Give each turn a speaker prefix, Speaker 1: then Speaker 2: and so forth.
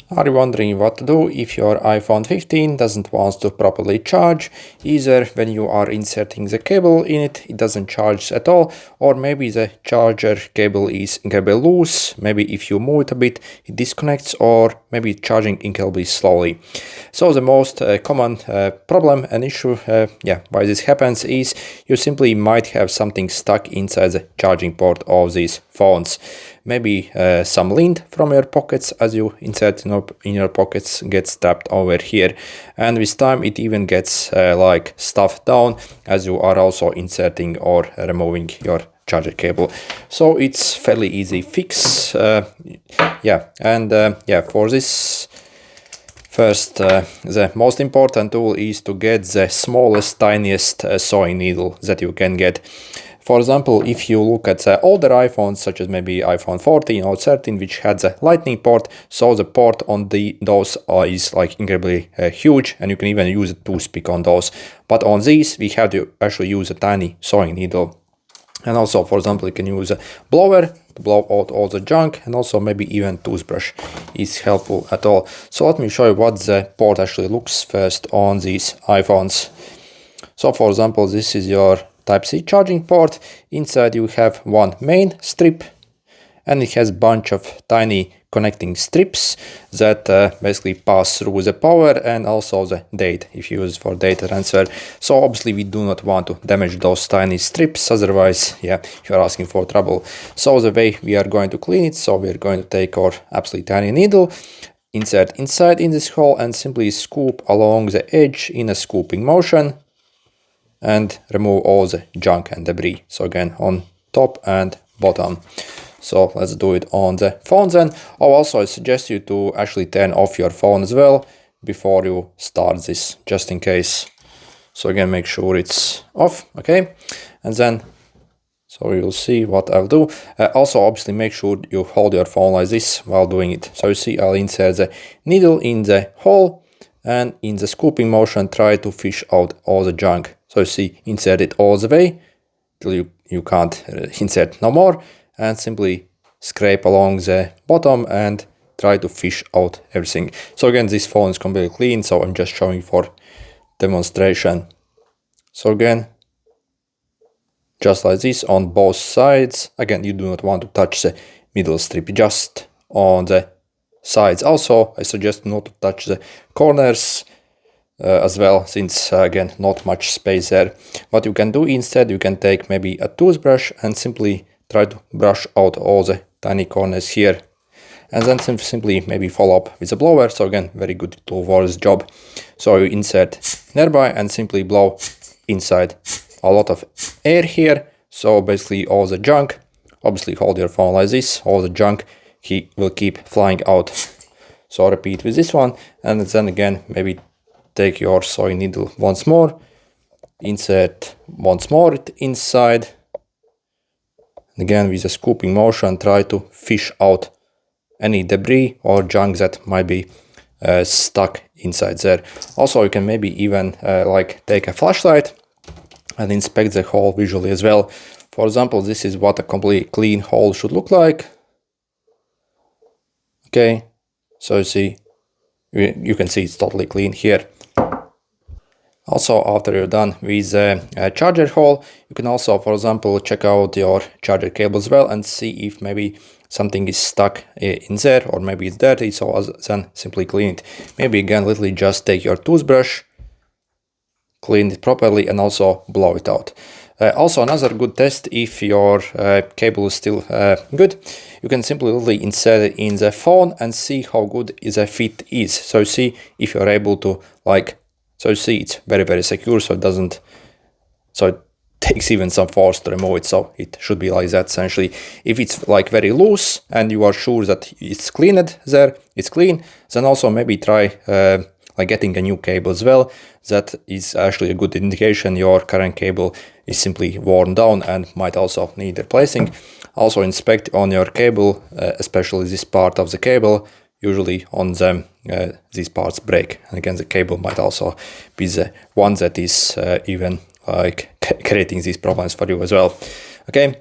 Speaker 1: Are you wondering what to do if your iPhone 15 doesn't want to properly charge? Either when you are inserting the cable in it, it doesn't charge at all, or maybe the charger cable is incredibly loose, maybe if you move it a bit, it disconnects, or maybe charging incredibly slowly. So the most common problem and issue why this happens is you simply might have something stuck inside the charging port of these phones. Maybe some lint from your pockets as you insert in your pockets gets trapped over here, and with time it even gets like stuffed down as you are also inserting or removing your charger cable. So it's fairly easy fix. For this, first, the most important tool is to get the smallest, tiniest sewing needle that you can get. For example, if you look at the older iPhones, such as maybe iPhone 14 or 13, which had the lightning port, so the port on those is like incredibly huge, and you can even use a toothpick on those. But on these, we have to actually use a tiny sewing needle. And also, for example, you can use a blower to blow out all the junk, and also maybe even toothbrush is helpful at all. So let me show you what the port actually looks first on these iPhones. So for example, this is your Type-C charging port. Inside you have one main strip, and it has a bunch of tiny connecting strips that basically pass through the power and also the data if you use for data transfer. So obviously we do not want to damage those tiny strips, otherwise you're asking for trouble. So the way we are going to clean it, so we're going to take our absolutely tiny needle, insert inside in this hole, and simply scoop along the edge in a scooping motion and remove all the junk and debris. So again, on top and bottom. So let's do it on the phones then. Also, I suggest you to actually turn off your phone as well before you start this, just in case. So again, make sure it's off, okay? And then, so you'll see what I'll do. Also, obviously, make sure you hold your phone like this while doing it. So you see, I'll insert the needle in the hole, and in the scooping motion, try to fish out all the junk. So you see, insert it all the way till you can't insert no more, and simply scrape along the bottom and try to fish out everything. So again, this phone is completely clean, so I'm just showing for demonstration. So again, just like this on both sides. Again, you do not want to touch the middle strip, just on the sides. Also, I suggest not to touch the corners as well, since again, not much space there. What you can do instead, you can take maybe a toothbrush and simply try to brush out all the tiny corners here, and then simply maybe follow up with a blower. So again, very good tool for this job. So you insert nearby and simply blow inside a lot of air here, so basically all the junk, obviously hold your phone like this, all the junk will keep flying out. So repeat with this one, and then again, maybe take your sewing needle once more, insert once more it inside. Again, with a scooping motion, try to fish out any debris or junk that might be stuck inside there. Also, you can maybe even take a flashlight and inspect the hole visually as well. For example, this is what a completely clean hole should look like. Okay, so you see, you can see it's totally clean here. Also, after you're done with the charger hole, you can also, for example, check out your charger cable as well and see if maybe something is stuck in there, or maybe it's dirty, so then simply clean it. Maybe again, literally just take your toothbrush, clean it properly, and also blow it out. Also, another good test, if your cable is still good, you can simply literally insert it in the phone and see how good the fit is. So see if you're able to so you see it's very, very secure, so it takes even some force to remove it, so it should be like that essentially. If it's like very loose and you are sure that it's cleaned there, it's clean, then also maybe try getting a new cable as well. That is actually a good indication your current cable is simply worn down and might also need replacing. Also inspect on your cable, especially this part of the cable. Usually on them, these parts break, and again, the cable might also be the one that is even creating these problems for you as well. Okay,